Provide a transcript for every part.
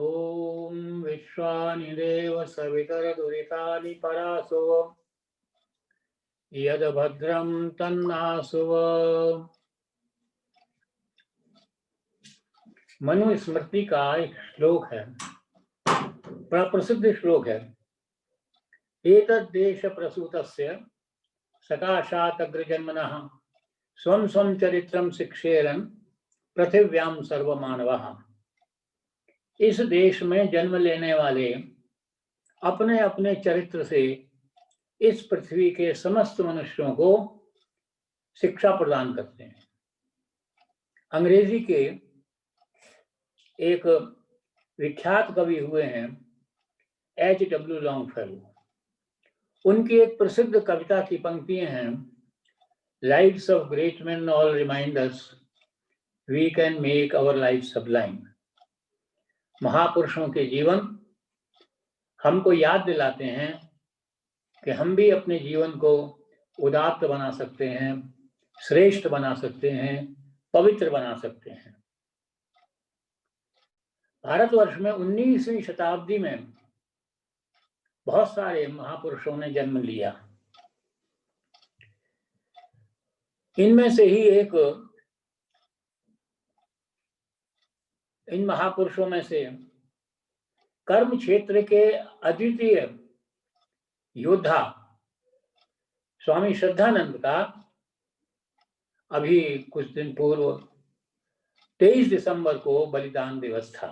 ओम विश्वानि देव सवितरदुरितानि परासुव यद भद्रं तन्नासुव। मनुस्मृति का एक श्लोक है, बड़ा प्रसिद्ध श्लोक है। एतद्देश प्रसूतस्य सकाशात् अग्रजन्मनः स्वं स्वं चरित्रं शिक्षेरन् पृथिव्यां सर्वमानवः। इस देश में जन्म लेने वाले अपने अपने चरित्र से इस पृथ्वी के समस्त मनुष्यों को शिक्षा प्रदान करते हैं। अंग्रेजी के एक विख्यात कवि हुए हैं H.W. लॉन्गफेलो। उनकी एक प्रसिद्ध कविता की पंक्तियां हैं, lives of great men all remind us we can make our life sublime. महापुरुषों के जीवन हमको याद दिलाते हैं कि हम भी अपने जीवन को उदात्त बना सकते हैं, श्रेष्ठ बना सकते हैं, पवित्र बना सकते हैं। भारतवर्ष में 19वीं शताब्दी में बहुत सारे महापुरुषों ने जन्म लिया। इनमें से ही इन महापुरुषों में से कर्म क्षेत्र के अद्वितीय योद्धा स्वामी श्रद्धानंद का अभी कुछ दिन पूर्व 23 दिसंबर को बलिदान दिवस था।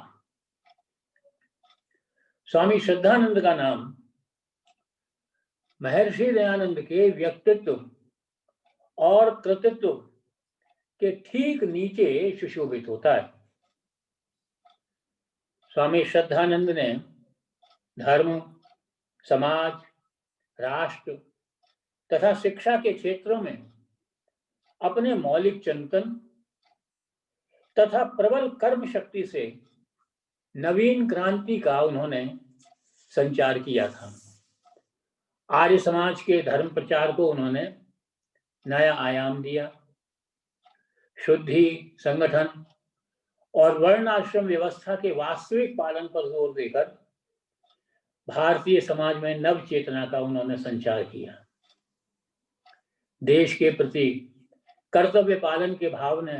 स्वामी श्रद्धानंद का नाम महर्षि दयानंद के व्यक्तित्व और कृतित्व के ठीक नीचे सुशोभित होता है। स्वामी श्रद्धानंद ने धर्म, समाज, राष्ट्र तथा शिक्षा के क्षेत्रों में अपने मौलिक चिंतन तथा प्रबल कर्म शक्ति से नवीन क्रांति का उन्होंने संचार किया था। आर्य समाज के धर्म प्रचार को उन्होंने नया आयाम दिया। शुद्धि, संगठन और वर्णाश्रम व्यवस्था के वास्तविक पालन पर जोर देकर भारतीय समाज में नव चेतना का उन्होंने संचार किया। देश के प्रति कर्तव्य पालन के भाव ने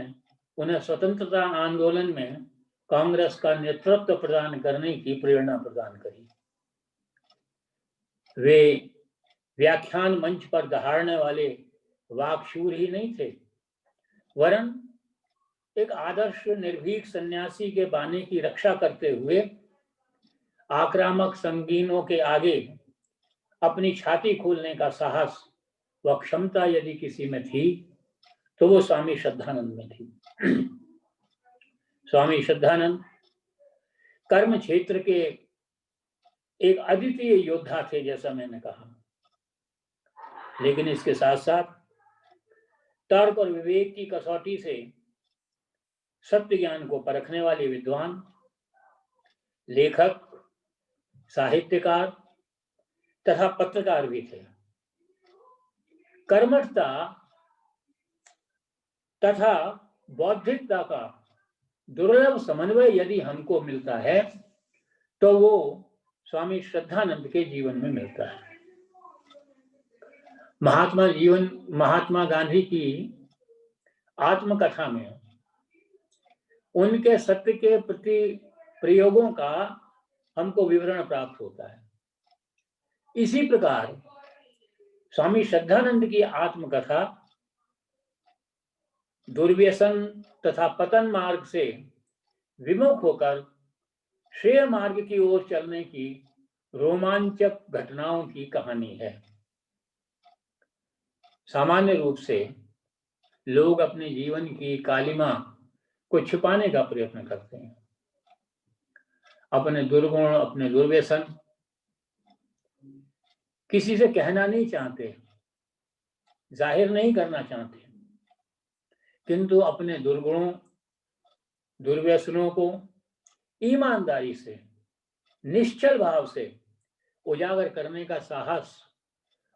उन्हें स्वतंत्रता आंदोलन में कांग्रेस का नेतृत्व प्रदान करने की प्रेरणा प्रदान करी। वे व्याख्यान मंच पर दहाड़ने वाले वाकशूर ही नहीं थे, वरन एक आदर्श निर्भीक सन्यासी के बानी की रक्षा करते हुए आक्रामक संगीनों के आगे अपनी छाती खोलने का साहस व क्षमता यदि किसी में थी तो वो स्वामी श्रद्धानंद में थी। स्वामी श्रद्धानंद कर्म क्षेत्र के एक अद्वितीय योद्धा थे, जैसा मैंने कहा, लेकिन इसके साथ साथ तर्क और विवेक की कसौटी से सत्य ज्ञान को परखने वाले विद्वान, लेखक, साहित्यकार तथा पत्रकार भी थे। कर्मठता तथा बौद्धिकता का दुर्लभ समन्वय यदि हमको मिलता है तो वो स्वामी श्रद्धानंद के जीवन में मिलता है। महात्मा गांधी की आत्मकथा में उनके सत्य के प्रति प्रयोगों का हमको विवरण प्राप्त होता है। इसी प्रकार स्वामी श्रद्धानंद की आत्मकथा दुर्व्यसन तथा पतन मार्ग से विमुख होकर श्रेय मार्ग की ओर चलने की रोमांचक घटनाओं की कहानी है। सामान्य रूप से लोग अपने जीवन की कालिमा को छिपाने का प्रयत्न करते हैं। अपने दुर्गुण, अपने दुर्व्यसन किसी से कहना नहीं चाहते, जाहिर नहीं करना चाहते, किंतु अपने दुर्गुणों, दुर्व्यसनों को ईमानदारी से, निश्चल भाव से उजागर करने का साहस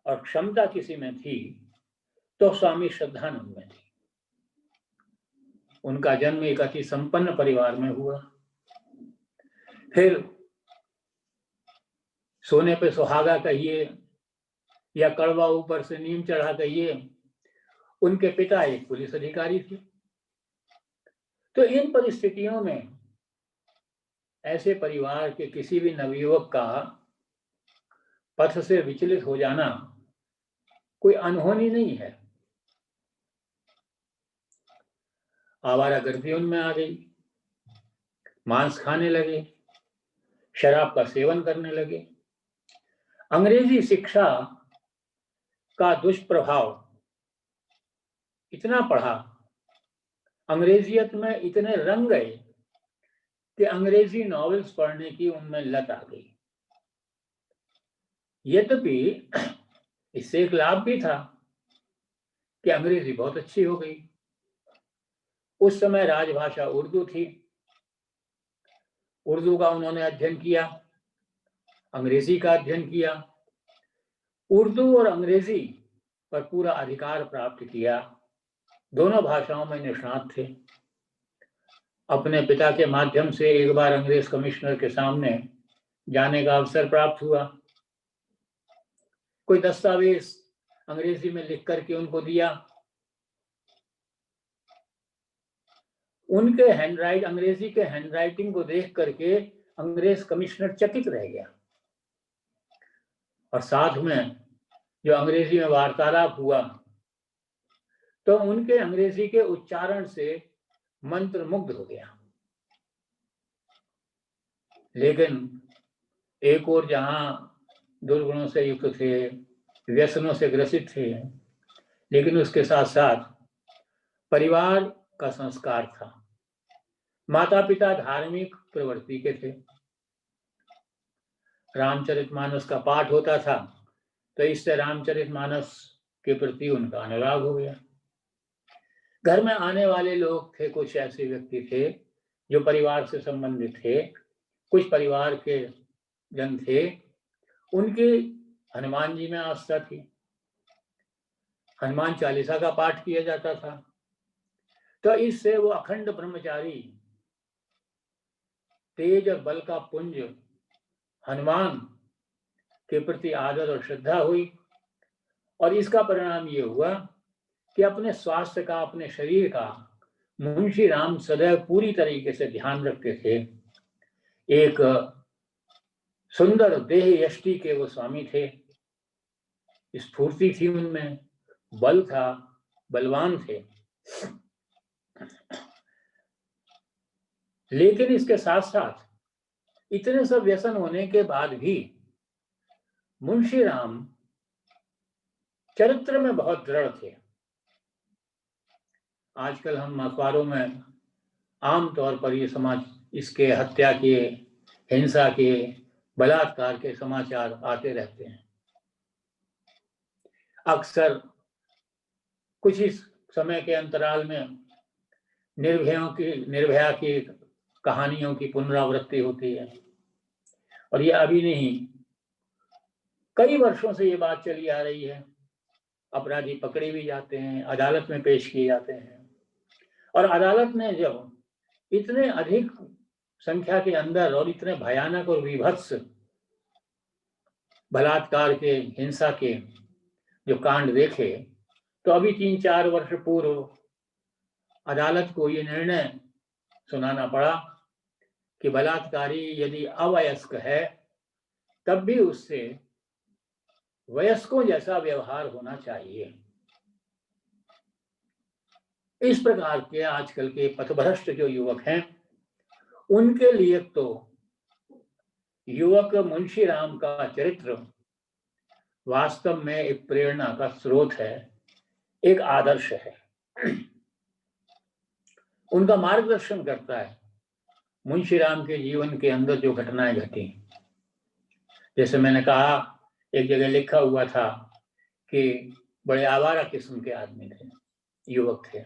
और क्षमता किसी में थी तो स्वामी श्रद्धानंद में थी। उनका जन्म एक अति संपन्न परिवार में हुआ। फिर सोने पे सुहागा कहिए या कड़वा ऊपर से नीम चढ़ा कहिए, उनके पिता एक पुलिस अधिकारी थे। तो इन परिस्थितियों में ऐसे परिवार के किसी भी नवयुवक का पथ से विचलित हो जाना कोई अनहोनी नहीं है। आवारागर्दी उनमें आ गई, मांस खाने लगे, शराब का सेवन करने लगे। अंग्रेजी शिक्षा का दुष्प्रभाव इतना पड़ा, अंग्रेजियत में इतने रंग गए कि अंग्रेजी नॉवेल्स पढ़ने की उनमें लत आ गई। यद्यपि इससे एक लाभ भी था कि अंग्रेजी बहुत अच्छी हो गई। उस समय राजभाषा उर्दू थी, उर्दू का उन्होंने अध्ययन किया, अंग्रेजी का अध्ययन किया, उर्दू और अंग्रेजी पर पूरा अधिकार प्राप्त किया, दोनों भाषाओं में निष्णात थे। अपने पिता के माध्यम से एक बार अंग्रेज कमिश्नर के सामने जाने का अवसर प्राप्त हुआ। कोई दस्तावेज अंग्रेजी में लिख करके उनको दिया। उनके अंग्रेजी के हैंडराइटिंग को देख करके अंग्रेज कमिश्नर चकित रह गया, और साथ में जो अंग्रेजी में वार्तालाप हुआ तो उनके अंग्रेजी के उच्चारण से मंत्रमुग्ध हो गया। लेकिन एक और जहां दुर्गुणों से युक्त थे, व्यसनों से ग्रसित थे, लेकिन उसके साथ साथ परिवार का संस्कार था। माता पिता धार्मिक प्रवृत्ति के थे। रामचरितमानस का पाठ होता था तो इससे रामचरितमानस के प्रति उनका अनुराग हो गया। घर में आने वाले लोग थे, कुछ ऐसे व्यक्ति थे जो परिवार से संबंधित थे, कुछ परिवार के जन थे, उनकी हनुमान जी में आस्था थी, हनुमान चालीसा का पाठ किया जाता था। तो इससे वो अखंड ब्रह्मचारी, तेज और बल का पुंज हनुमान के प्रति आदर और श्रद्धा हुई, और इसका परिणाम ये हुआ कि अपने स्वास्थ्य का, अपने शरीर का मुंशी राम सदैव पूरी तरीके से ध्यान रखते थे। एक सुंदर देह यष्टि के वो स्वामी थे, स्फूर्ति थी उनमें, बल था, बलवान थे। लेकिन इसके साथ साथ इतने सब व्यसन होने के बाद भी मुंशी राम चरित्र में बहुत दृढ़ थे। आजकल हम अखबारों में आमतौर पर ये इसके हत्या के, हिंसा के, बलात्कार के समाचार आते रहते हैं। अक्सर कुछ ही समय के अंतराल में निर्भया की कहानियों की पुनरावृत्ति होती है, और ये अभी नहीं, कई वर्षों से ये बात चली आ रही है। अपराधी पकड़े भी जाते हैं, अदालत में पेश किए जाते हैं, और अदालत ने जब इतने अधिक संख्या के अंदर और इतने भयानक और विभत्स बलात्कार के, हिंसा के जो कांड देखे, तो अभी 3-4 वर्ष पूर्व अदालत को ये निर्णय सुनाना पड़ा कि बलात्कारी यदि अवयस्क है तब भी उससे वयस्कों जैसा व्यवहार होना चाहिए। इस प्रकार के आजकल के पथभ्रष्ट जो युवक हैं, उनके लिए तो युवक मुंशी राम का चरित्र वास्तव में एक प्रेरणा का स्रोत है, एक आदर्श है, उनका मार्गदर्शन करता है। मुंशी राम के जीवन के अंदर जो घटनाएं घटी, जैसे मैंने कहा, एक जगह लिखा हुआ था कि बड़े आवारा किस्म के आदमी थे, युवक थे।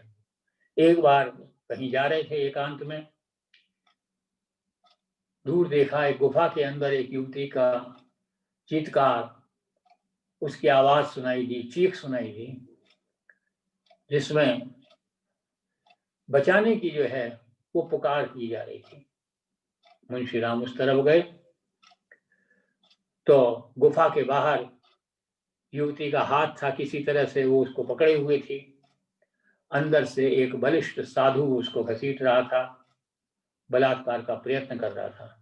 एक बार कहीं जा रहे थे एकांत में, दूर देखा एक गुफा के अंदर एक युवती का चीत्कार, उसकी आवाज सुनाई दी, चीख सुनाई दी, जिसमें बचाने की जो है वो पुकार की जा रही थी। मुंशी राम उस तरफ गए तो गुफा के बाहर युवती का हाथ था, किसी तरह से वो उसको पकड़े हुए थी। अंदर से एक बलिष्ठ साधु उसको घसीट रहा था, बलात्कार का प्रयत्न कर रहा था।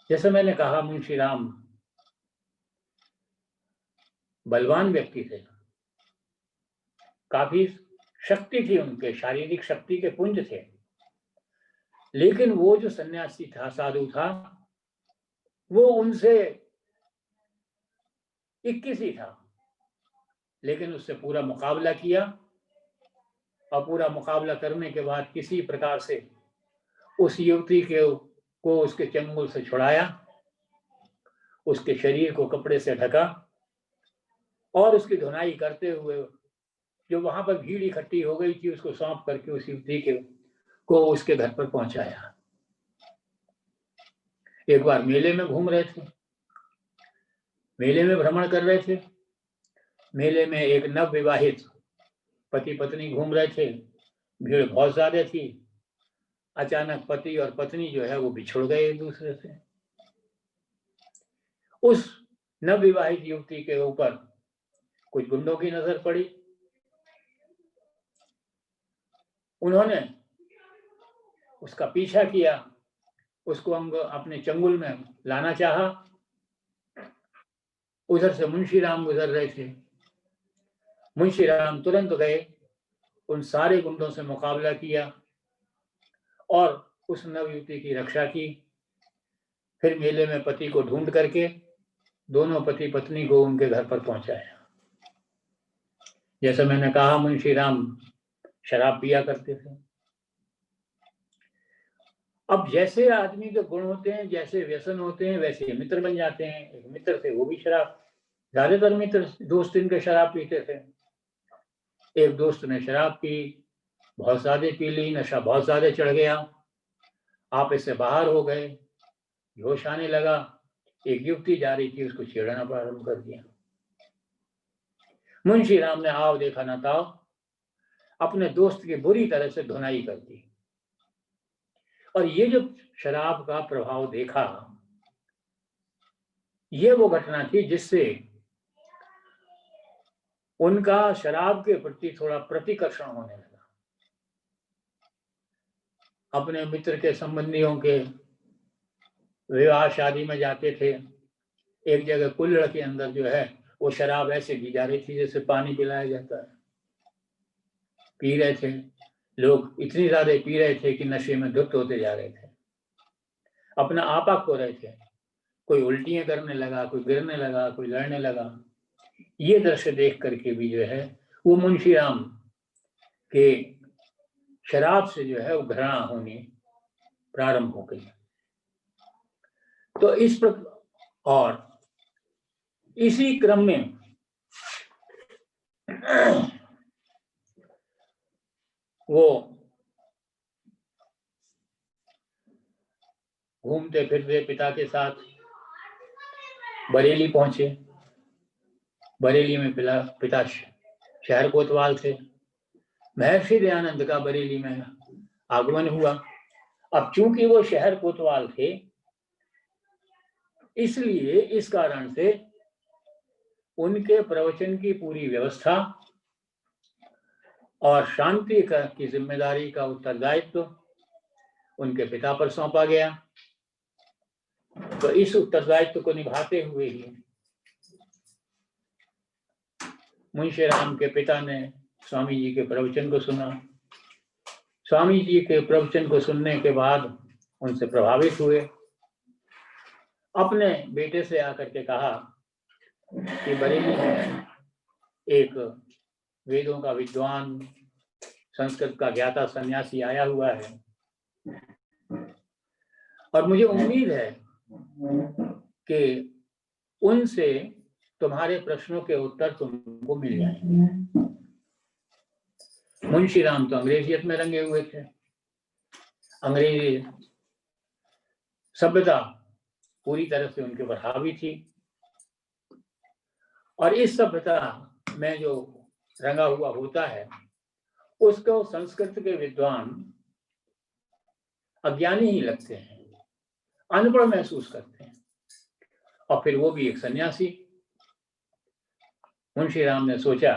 जैसे मैंने कहा, मुंशी राम बलवान व्यक्ति थे, काफी शक्ति थी उनके, शारीरिक शक्ति के पुंज थे। लेकिन वो जो सन्यासी था, साधु था, वो उनसे 21 ही था, लेकिन उससे पूरा मुकाबला किया और पूरा मुकाबला करने के बाद किसी प्रकार से उस युवती को उसके चंगुल से छुड़ाया, उसके शरीर को कपड़े से ढका और उसकी धुनाई करते हुए जो वहां पर भीड़ इकट्ठी हो गई थी उसको सौंप करके उस युवती को उसके घर पर पहुंचाया। एक बार मेले में घूम रहे थे, मेले में भ्रमण कर रहे थे। मेले में एक नव विवाहित पति पत्नी घूम रहे थे, भीड़ बहुत ज्यादा थी। अचानक पति और पत्नी जो है वो बिछुड़ गए एक दूसरे से। उस नवविवाहित युवती के ऊपर कुछ गुंडों की नजर पड़ी। उन्होंने उसका पीछा किया, उसको अपने चंगुल में लाना चाहा। उधर से मुंशी राम गुजर रहे थे। मुंशी राम तुरंत गए, उन सारे गुंडों से मुकाबला किया और उस नवयुवती की रक्षा की। फिर मेले में पति को ढूंढ करके दोनों पति पत्नी को उनके घर पर पहुंचाया। जैसे मैंने कहा, मुंशी राम शराब पिया करते थे। अब जैसे आदमी के गुण होते हैं, जैसे व्यसन होते हैं, वैसे मित्र बन जाते हैं। एक मित्र थे, वो भी शराब, ज्यादातर मित्र दोस्त इनके शराब पीते थे। एक दोस्त ने शराब पी, बहुत ज्यादा पी ली, नशा बहुत ज्यादा चढ़ गया, आप इससे बाहर हो गए, होश आने लगा। एक युवती जा रही थी, उसको छेड़ना प्रारंभ कर दिया। मुंशी राम ने आओ देखा ना ताओ, अपने दोस्त की बुरी तरह से धुनाई कर दी। और ये जो शराब का प्रभाव देखा, ये वो घटना थी जिससे उनका शराब के प्रति थोड़ा प्रतिकर्षण होने लगा। अपने मित्र के संबंधियों के विवाह शादी में जाते थे, एक जगह कुल्हड़ के अंदर जो है वो शराब ऐसे दी जा रही थी जैसे पानी पिलाया जाता है। पी रहे थे लोग, इतनी ज्यादा पी रहे थे कि नशे में धुत होते जा रहे थे, अपना आपा खो रहे थे। कोई उल्टियां करने लगा, कोई गिरने लगा, कोई लड़ने लगा। ये दृश्य देख करके भी जो है वो मुंशी राम के शराब से जो है वो घृणा होनी प्रारंभ हो गई। तो इस प्रकार, और इसी क्रम में वो घूमते फिरते पिता के साथ बरेली पहुंचे। बरेली में पिता शहर कोतवाल थे। महर्षि दयानंद का बरेली में आगमन हुआ। अब चूंकि वो शहर कोतवाल थे, इसलिए इस कारण से उनके प्रवचन की पूरी व्यवस्था और शांति की जिम्मेदारी का उत्तरदायित्व उनके पिता पर सौंपा गया। तो इस उत्तरदायित्व को निभाते हुए ही मुंशी राम के पिता ने स्वामी जी के प्रवचन को सुना। स्वामी जी के प्रवचन को सुनने के बाद उनसे प्रभावित हुए। अपने बेटे से आकर के कहा कि बरेली में एक वेदों का विद्वान, संस्कृत का ज्ञाता सन्यासी आया हुआ है और मुझे उम्मीद है कि उनसे तुम्हारे प्रश्नों के उत्तर तुमको मिल जाएंगे। मुंशी राम तो अंग्रेजियत में रंगे हुए थे। अंग्रेजी सभ्यता पूरी तरह से उनके ऊपर हावी थी और इस सभ्यता में जो रंगा हुआ होता है उसको संस्कृत के विद्वान अज्ञानी ही लगते हैं। अनपढ़ महसूस करते हैं। और फिर वो भी एक सन्यासी। मुंशी राम ने सोचा,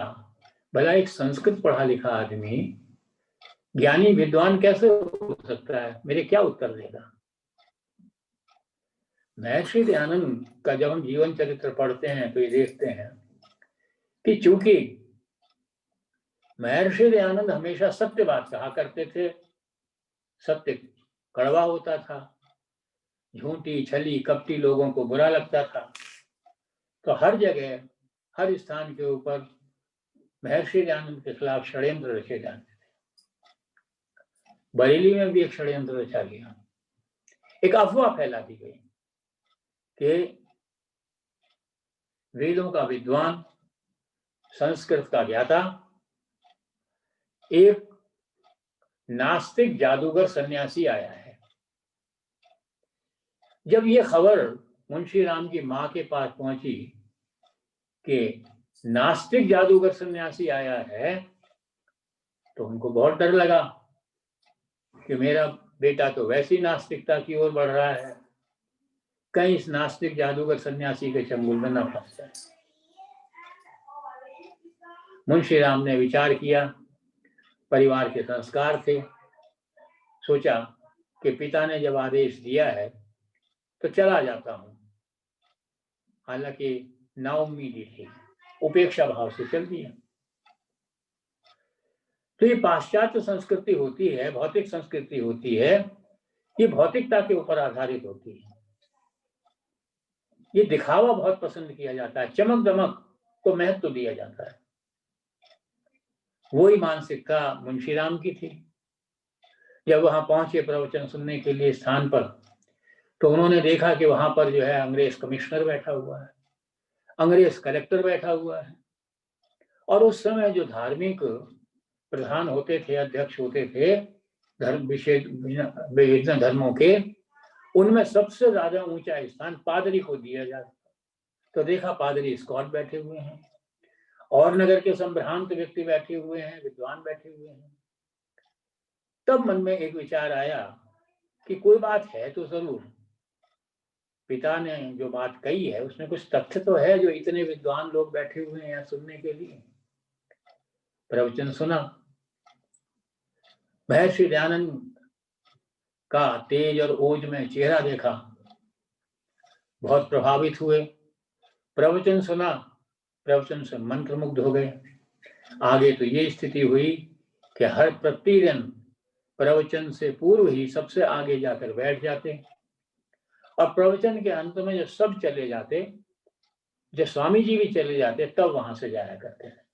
भला एक संस्कृत पढ़ा लिखा आदमी ज्ञानी विद्वान कैसे हो सकता है, मेरे क्या उत्तर देगा। महर्षि दयानंद का जब हम जीवन चरित्र पढ़ते हैं तो ये देखते हैं कि चूंकि महर्षि दयानंद हमेशा सत्य बात कहा करते थे, सत्य कड़वा होता था, झूठी छली कपटी लोगों को बुरा लगता था, तो हर जगह हर स्थान के ऊपर महर्षि दयानंद के खिलाफ षड्यंत्र रचे जाते थे। बरेली में भी एक षड्यंत्र रचा गया, एक अफवाह फैला दी गई कि वेदों का विद्वान, संस्कृत का ज्ञाता, एक नास्तिक जादूगर सन्यासी आया है। जब ये खबर मुंशी राम की मां के पास पहुंची कि नास्तिक जादूगर सन्यासी आया है, तो उनको बहुत डर लगा कि मेरा बेटा तो वैसी नास्तिकता की ओर बढ़ रहा है, कहीं इस नास्तिक जादूगर सन्यासी के चंगुल में न फंस जाए। मुंशी राम ने विचार किया, परिवार के संस्कार थे, सोचा कि पिता ने जब आदेश दिया है तो चला जाता हूं। हालांकि नाउम्मीदी थी, उपेक्षा भाव से चल दिया। तो ये पाश्चात्य संस्कृति होती है, भौतिक संस्कृति होती है, ये भौतिकता के ऊपर आधारित होती है। ये दिखावा बहुत पसंद किया जाता है, चमक दमक को महत्व दिया जाता है। वही मानसिकता मुंशीराम की थी। जब वहां पहुंचे प्रवचन सुनने के लिए स्थान पर, तो उन्होंने देखा कि वहां पर जो है अंग्रेज कमिश्नर बैठा हुआ है, अंग्रेज कलेक्टर बैठा हुआ है, और उस समय जो धार्मिक प्रधान होते थे, अध्यक्ष होते थे धर्म विभिन्न धर्मों के, उनमें सबसे ज्यादा ऊंचा स्थान पादरी को दिया जाता। तो देखा पादरी स्कॉट बैठे हुए हैं और नगर के संभ्रांत व्यक्ति बैठे हुए हैं, विद्वान बैठे हुए हैं। तब मन में एक विचार आया कि कोई बात है तो जरूर, पिता ने जो बात कही है उसमें कुछ तथ्य तो है, जो इतने विद्वान लोग बैठे हुए हैं यहाँ सुनने के लिए। प्रवचन सुना, महर्षि दयानंद का तेज और ओज में चेहरा देखा, बहुत प्रभावित हुए। प्रवचन सुना, प्रवचन से मंत्रमुग्ध हो गए। आगे तो ये स्थिति हुई कि हर प्रतिदिन प्रवचन से पूर्व ही सबसे आगे जाकर बैठ जाते, और प्रवचन के अंत में जब सब चले जाते, जब स्वामी जी भी चले जाते, तब वहां से जाया करते थे।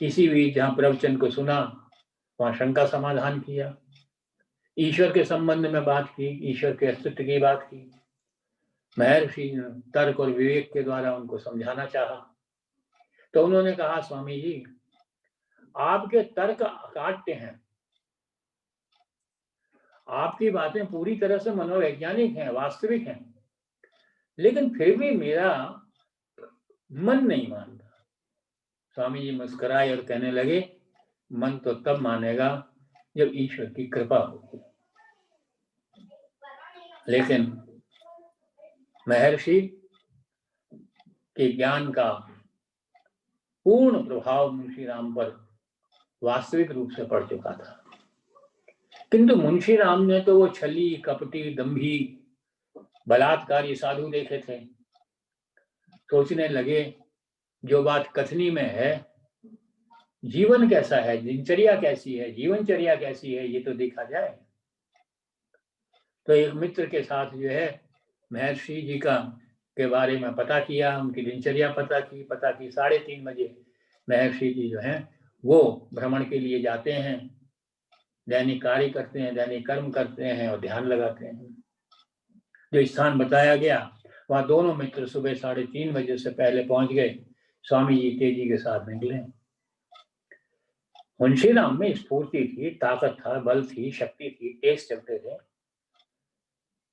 इसी बीच जहां प्रवचन को सुना वहां शंका समाधान किया, ईश्वर के संबंध में बात की, ईश्वर के अस्तित्व की बात की। महर्षि ने तर्क और विवेक के द्वारा उनको समझाना चाहा, तो उन्होंने कहा, स्वामी जी आपके तर्क काटते हैं, आपकी बातें पूरी तरह से मनोवैज्ञानिक हैं, वास्तविक हैं, लेकिन फिर भी मेरा मन नहीं मानता। स्वामी जी मुस्कुराए और कहने लगे, मन तो तब मानेगा जब ईश्वर की कृपा होगी। लेकिन महर्षि के ज्ञान का पूर्ण प्रभाव मुंशीराम पर वास्तविक रूप से पड़ चुका था, किंतु मुंशीराम ने तो वो छली कपटी दंभी बलात्कारी साधु देखे थे। सोचने लगे, जो बात कथनी में है, जीवन कैसा है, दिनचर्या कैसी है, जीवनचर्या कैसी है, ये तो देखा जाए। तो एक मित्र के साथ जो है महर्षि जी का के बारे में पता किया, उनकी दिनचर्या पता की 3:30 बजे महर्षि जी जो हैं वो भ्रमण के लिए जाते हैं, दैनिक कार्य करते हैं, दैनिक कर्म करते हैं और ध्यान लगाते हैं। जो स्थान बताया गया वहां दोनों मित्र सुबह 3:30 बजे से पहले पहुंच गए। स्वामी जी तेजी के साथ निकले। मुंशीराम में स्फूर्ति थी, ताकत था, बल थी, शक्ति थी, तेज चलते थे,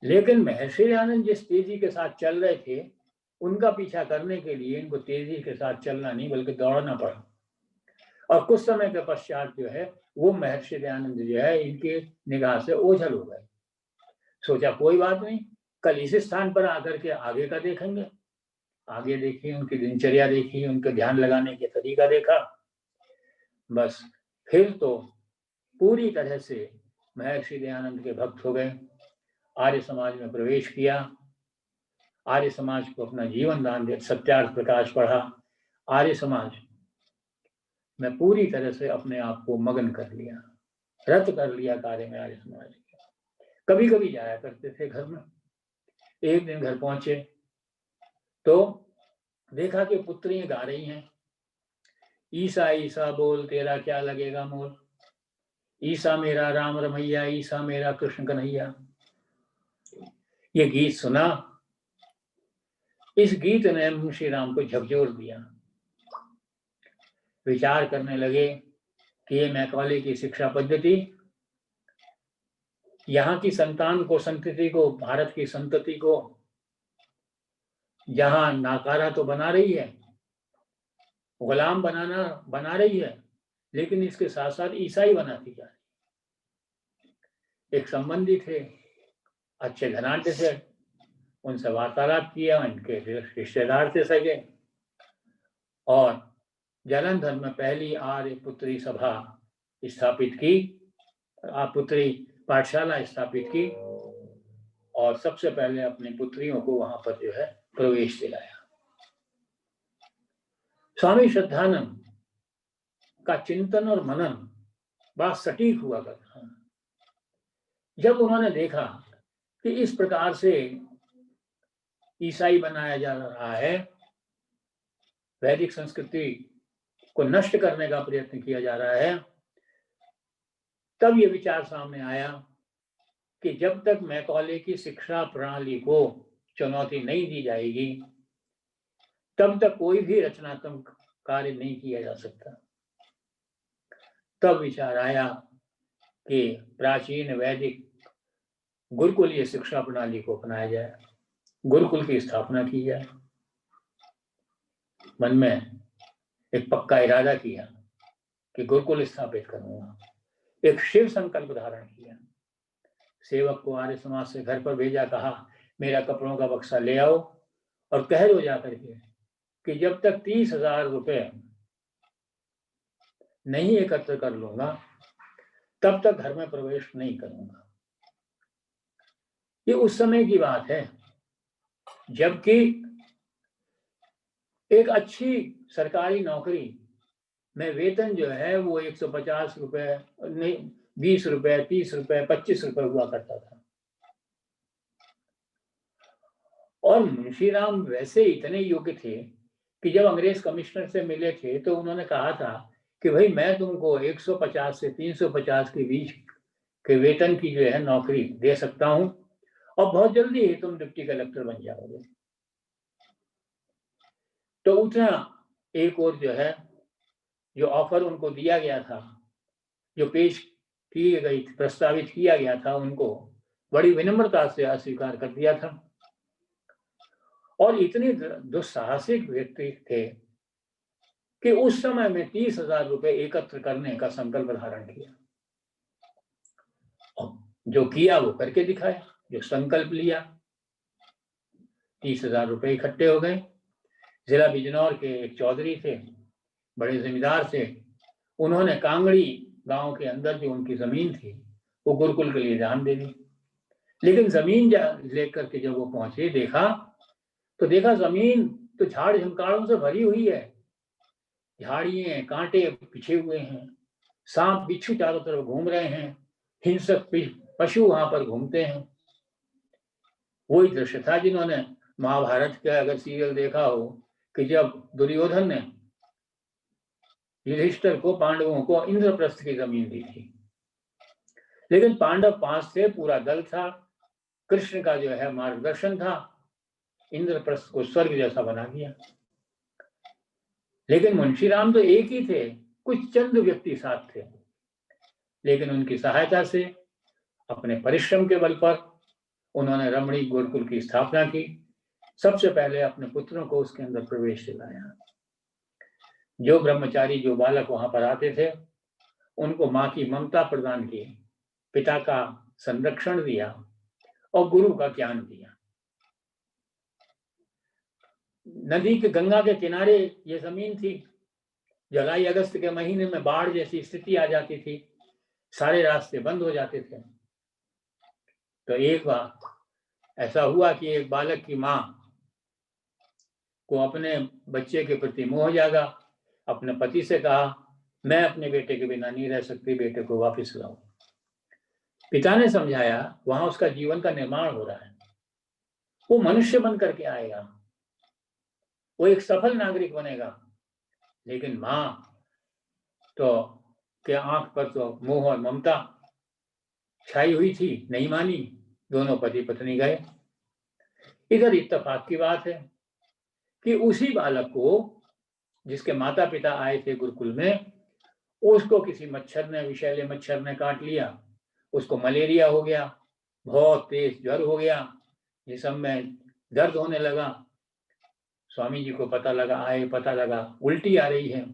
लेकिन महर्षि दयानंद जिस तेजी के साथ चल रहे थे, उनका पीछा करने के लिए इनको तेजी के साथ चलना नहीं बल्कि दौड़ना पड़ा, और कुछ समय के पश्चात जो है वो महर्षि दयानंद जो है इनके निगाह से ओझल हो गए। सोचा कोई बात नहीं, कल इस स्थान पर आकर के आगे का देखेंगे। आगे देखी, उनकी दिनचर्या देखी, उनके ध्यान लगाने के तरीका देखा। बस फिर तो पूरी तरह से महर्षि दयानंद के भक्त हो गए। आर्य समाज में प्रवेश किया, आर्य समाज को अपना जीवन दान दिया, सत्यार्थ प्रकाश पढ़ा, आर्य समाज में पूरी तरह से अपने आप को मगन कर लिया, रत कर लिया कार्य में आर्य समाज के। कभी कभी जाया करते थे घर में। एक दिन घर पहुंचे तो देखा कि पुत्रियां गा रही हैं, ईसा ईसा बोल तेरा क्या लगेगा मोल, ईसा मेरा राम रमैया, ईसा मेरा कृष्ण कन्हैया। ये गीत सुना, इस गीत ने मुंशी राम को झकझोर दिया। विचार करने लगे कि ये मैकाले की शिक्षा पद्धति यहाँ की संतान को, संतति को, भारत की संतति को जहां नाकारा तो बना रही है, गुलाम बना रही है, लेकिन इसके साथ साथ ईसाई बनाती जा रही है। एक संबंधी थे, अच्छे धनाढ्य थे, उनसे वार्तालाप किया, उनके रिश्तेदार थे सगे, और जालंधर में पहली आर्य पुत्री सभा स्थापित की, पुत्री पाठशाला स्थापित की, और सबसे पहले अपनी पुत्रियों को वहां पर जो है प्रवेश दिलाया। स्वामी श्रद्धानंद का चिंतन और मनन बड़ा सटीक हुआ करता। जब उन्होंने देखा कि इस प्रकार से ईसाई बनाया जा रहा है, वैदिक संस्कृति को नष्ट करने का प्रयत्न किया जा रहा है, तब ये विचार सामने आया कि जब तक मैकाले की शिक्षा प्रणाली को चुनौती नहीं दी जाएगी, तब तक कोई भी रचनात्मक कार्य नहीं किया जा सकता। तब विचार आया कि प्राचीन वैदिक गुरुकुलीय शिक्षा प्रणाली को अपनाया जाए, गुरुकुल की स्थापना की जाए। मन में एक पक्का इरादा किया कि गुरुकुल स्थापित करूंगा। एक शिव संकल्प धारण किया, सेवक को आर्य समाज से घर पर भेजा, कहा मेरा कपड़ों का बक्सा ले आओ और कह दो जाकर के कि जब तक 30,000 रुपए नहीं एकत्र कर लूंगा तब तक घर में प्रवेश नहीं करूंगा। ये उस समय की बात है जबकि एक अच्छी सरकारी नौकरी में वेतन जो है वो 150 रुपए नहीं, 20 रुपए, 30 रुपए, 25 रुपए हुआ करता था। और मुंशीराम वैसे इतने योग्य थे कि जब अंग्रेज कमिश्नर से मिले थे तो उन्होंने कहा था कि भाई मैं तुमको 150 से 350 के बीच के वेतन की जो है नौकरी दे सकता हूं और बहुत जल्दी ही तुम डिप्टी कलेक्टर बन जाओगे। तो उतना एक और जो है जो ऑफर उनको दिया गया था, जो पेश की गई, प्रस्तावित किया गया था, उनको बड़ी विनम्रता से अस्वीकार कर दिया था। और इतने दुस्साहसिक व्यक्ति थे कि उस समय में 30,000 रुपए एकत्र करने का संकल्प धारण किया। और जो किया वो करके दिखाया, जो संकल्प लिया। 30,000 रुपए इकट्ठे हो गए। जिला बिजनौर के एक चौधरी थे, बड़े जमींदार थे, उन्होंने कांगड़ी गांव के अंदर जो उनकी जमीन थी वो गुरुकुल के लिए दान दे दी। लेकिन जमीन लेकर के जब वो पहुंचे, देखा जमीन तो झाड़ झंकारों से भरी हुई है, झाड़ियां, कांटे पिछे हुए हैं, सांप बिच्छू चारों तरफ घूम रहे हैं, हिंसक पशु वहां पर घूमते हैं। वही दृश्य था जिन्होंने महाभारत का अगर सीरियल देखा हो कि जब दुर्योधन ने युधिष्ठिर को, पांडवों को इंद्रप्रस्थ की जमीन दी थी, लेकिन पांडव 5 थे, पूरा दल था, कृष्ण का जो है मार्गदर्शन था, इंद्रप्रस्थ को स्वर्ग जैसा बना दिया। लेकिन मुंशीराम तो एक ही थे, कुछ चंद व्यक्ति साथ थे, लेकिन उनकी सहायता से, अपने परिश्रम के बल पर उन्होंने रमणीक गुरुकुल की स्थापना की। सबसे पहले अपने पुत्रों को उसके अंदर प्रवेश दिलाया। जो ब्रह्मचारी, जो बालक वहां पर आते थे, उनको माँ की ममता प्रदान की, पिता का संरक्षण दिया और गुरु का ज्ञान दिया। नदी के गंगा के किनारे ये जमीन थी। जुलाई अगस्त के महीने में बाढ़ जैसी स्थिति आ जाती थी, सारे रास्ते बंद हो जाते थे। तो एक बार ऐसा हुआ कि एक बालक की माँ को अपने बच्चे के प्रति मोह जागा। अपने पति से कहा, मैं अपने बेटे के बिना नहीं रह सकती, बेटे को वापस लाओ। पिता ने समझाया, वहां उसका जीवन का निर्माण हो रहा है, वो मनुष्य बन करके आएगा, वो एक सफल नागरिक बनेगा। लेकिन माँ तो के आंख पर तो मोह और ममता छाई हुई थी, नहीं मानी। दोनों पति पत्नी गए। इधर इत्तेफाक की बात है कि उसी बालक को, जिसके माता पिता आए थे गुरुकुल में, उसको किसी मच्छर ने, विषैले मच्छर ने काट लिया। उसको मलेरिया हो गया, बहुत तेज ज्वर हो गया, जिस्म में दर्द होने लगा। स्वामी जी को पता लगा उल्टी आ रही है।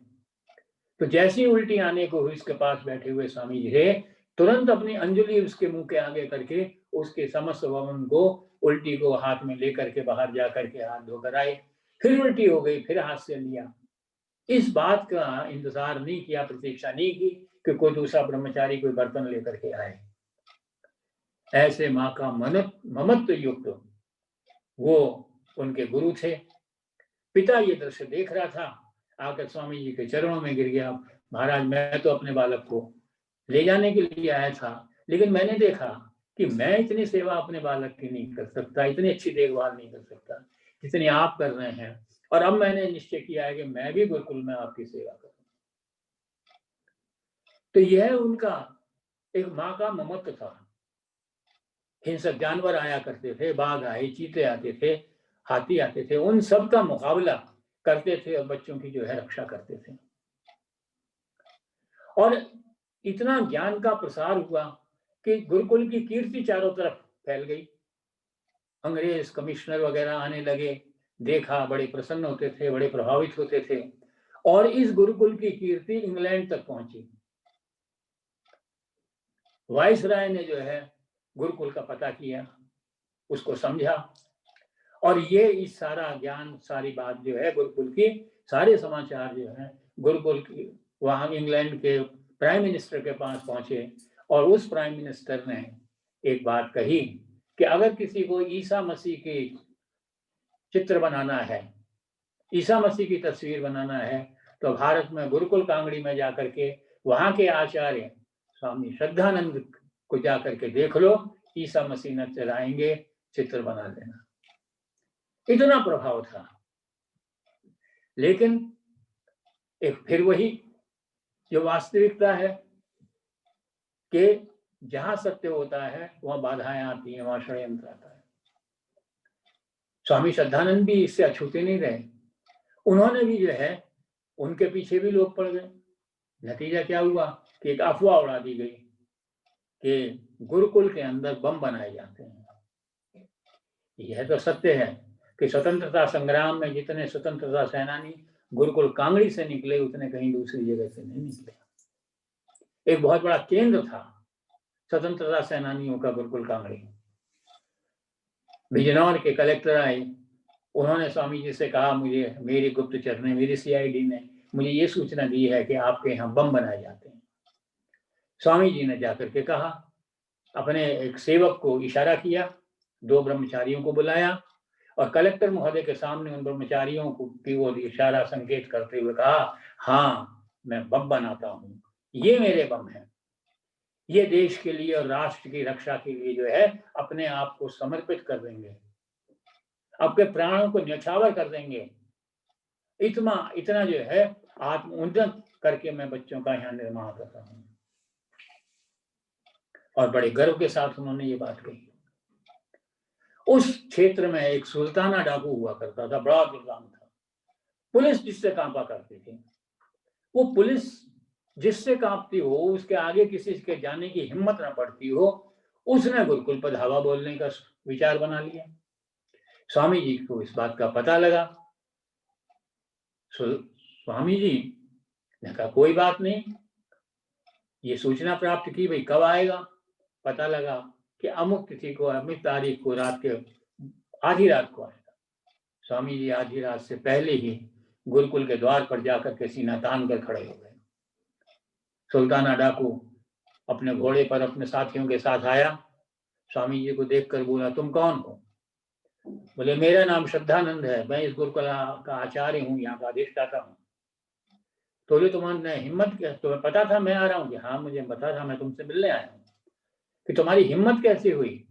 तो जैसी उल्टी आने को हुई, उसके पास बैठे हुए स्वामी जी थे, तुरंत अपनी अंजलि उसके मुंह के आगे करके उसके समस्त वमन को, उल्टी को हाथ में लेकर के बाहर जा करके हाथ धोकर आए। फिर उल्टी हो गई, फिर हाथ से लिया। इस बात का इंतजार नहीं किया, प्रतीक्षा नहीं की कि कोई दूसरा ब्रह्मचारी कोई बर्तन लेकर के आए। ऐसे माँ का ममत्व युक्त वो उनके गुरु थे। पिता ये दृश्य देख रहा था, आकर स्वामी जी के चरणों में गिर गया। महाराज, मैं तो अपने बालक को ले जाने के लिए आया था, लेकिन मैंने देखा कि मैं इतनी सेवा अपने बालक की नहीं कर सकता, इतनी अच्छी देखभाल नहीं कर सकता जितनी आप कर रहे हैं। और अब मैंने निश्चय किया है कि मैं भी गुरुकुल में आपकी सेवा करूं। तो यह उनका एक माँ का ममत्व था। हिंसक जानवर आया करते थे, बाघ आए, चीते आते थे, हाथी आते थे, उन सब का मुकाबला करते थे और बच्चों की जो है रक्षा करते थे। और इतना ज्ञान का प्रसार हुआ कि गुरुकुल की कीर्ति चारों तरफ फैल गई। अंग्रेज कमिश्नर वगैरह आने लगे, देखा, बड़े प्रसन्न होते थे, बड़े प्रभावित होते थे। और इस गुरुकुल की कीर्ति इंग्लैंड तक पहुंची। वाइसराय ने जो है गुरुकुल का पता किया, उसको समझा, और ये इस सारा ज्ञान, सारी बात जो है गुरुकुल की, सारे समाचार जो है गुरुकुल की, वहां इंग्लैंड के प्राइम मिनिस्टर के पास पहुंचे। और उस प्राइम मिनिस्टर ने एक बात कही कि अगर किसी को ईसा मसीह की चित्र बनाना है, ईसा मसीह की तस्वीर बनाना है, तो भारत में गुरुकुल कांगड़ी में जाकर के वहां के आचार्य स्वामी श्रद्धानंद को जाकर के देख लो, ईसा मसीह न चलाएंगे, चित्र बना लेना। इतना प्रभाव था। लेकिन एक फिर वही जो वास्तविकता है कि जहां सत्य होता है वहां बाधाएं आती हैं, वहां षड्यंत्र आता है। स्वामी श्रद्धानंद भी इससे अछूते नहीं रहे। उन्होंने भी जो है, उनके पीछे भी लोग पड़ गए। नतीजा क्या हुआ कि एक अफवाह उड़ा दी गई कि गुरुकुल के अंदर बम बनाए जाते हैं। यह तो सत्य है कि स्वतंत्रता संग्राम में जितने स्वतंत्रता सेनानी गुरुकुल कांगड़ी से निकले, उतने कहीं दूसरी जगह से नहीं निकले। एक बहुत बड़ा केंद्र था स्वतंत्रता सेनानियों का गुरुकुल कांगड़ी। बिजनौर के कलेक्टर आए, उन्होंने स्वामी जी से कहा, मुझे मेरी गुप्तचर ने, मेरी सीआईडी ने मुझे ये सूचना दी है कि आपके यहाँ बम बनाए जाते हैं। स्वामी जी ने जाकर के कहा, अपने एक सेवक को इशारा किया, 2 ब्रह्मचारियों को बुलाया और कलेक्टर महोदय के सामने उन ब्रह्मचारियों को की ओर इशारा संकेत करते हुए कहा, हाँ, मैं बम बनाता हूँ, ये मेरे बम हैं, ये देश के लिए और राष्ट्र की रक्षा के लिए जो है अपने आप को समर्पित कर देंगे, आपके प्राणों को न्यौछावर कर देंगे। इतना जो है आत्म उन्नत करके मैं बच्चों का यहाँ निर्माण कर रहा हूँ। और बड़े गर्व के साथ उन्होंने ये बात कही। उस क्षेत्र में एक सुल्ताना डाकू हुआ करता था, बड़ा दुर्दान था। पुलिस जिससे कांपा करती थी। वो पुलिस जिससे कांपती हो, उसके आगे किसी के जाने की हिम्मत ना पड़ती हो, उसने गुरुकुल पर धावा बोलने का विचार बना लिया। स्वामी जी को इस बात का पता लगा। स्वामी जी ने कहा, कोई बात नहीं, ये सूचना प्राप्त की, भाई कब आएगा। पता लगा कि अमुक तिथि को, अमुक तारीख को रात के आधी रात को आएगा। स्वामी जी आधी रात से पहले ही गुरुकुल के द्वार पर जाकर के सीना तान कर खड़े हो गए। सुल्ताना डाकू अपने घोड़े पर अपने साथियों के साथ आया, स्वामी जी को देखकर बोला, तुम कौन हो? बोले, मेरा नाम श्रद्धानंद है, मैं इस गुरुकुल का आचार्य हूँ, यहाँ का अधिष्ठाता हूँ। तो बोले, तुम्हारी हिम्मत क्या, तुम्हें पता था मैं आ रहा हूँ? हाँ, मुझे पता था, मैं तुमसे मिलने आया हूँ। कि तुम्हारी हिम्मत कैसे हुई?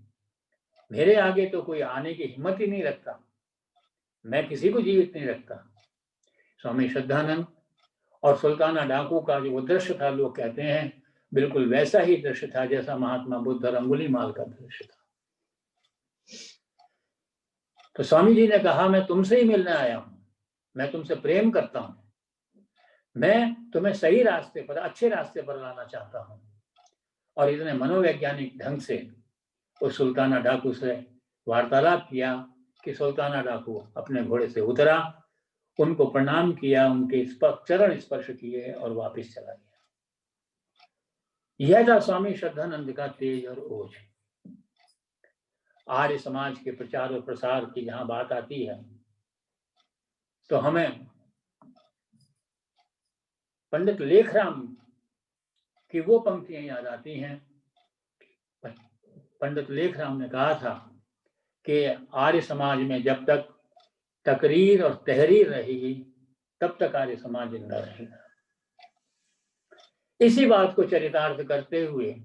मेरे आगे तो कोई आने की हिम्मत ही नहीं रखता, मैं किसी को जीवित नहीं रखता। स्वामी श्रद्धानंद और सुल्ताना डाकू का जो दृश्य था, लोग कहते हैं बिल्कुल वैसा ही दृश्य था जैसा महात्मा बुद्ध और अंगुलीमाल का दृश्य था। तो स्वामी जी ने कहा, मैं तुमसे ही मिलने आया हूं, मैं तुमसे प्रेम करता हूं, मैं तुम्हें सही रास्ते पर, अच्छे रास्ते पर लाना चाहता हूं। और इतने मनोवैज्ञानिक ढंग से उस सुल्ताना डाकू से वार्तालाप किया कि सुल्ताना डाकू अपने घोड़े से उतरा, उनको प्रणाम किया, उनके चरण स्पर्श किए और वापस चला गया। यह था स्वामी श्रद्धानंद का तेज और ओज। आर्य समाज के प्रचार और प्रसार की जहां बात आती है तो हमें पंडित लेखराम की वो पंक्तियां याद आती हैं। पंडित लेखराम ने कहा था कि आर्य समाज में जब तक तकरीर और तहरीर रहेगी तब तक आर्य समाज जिंदा रहेगा। इसी बात को चरितार्थ करते हुए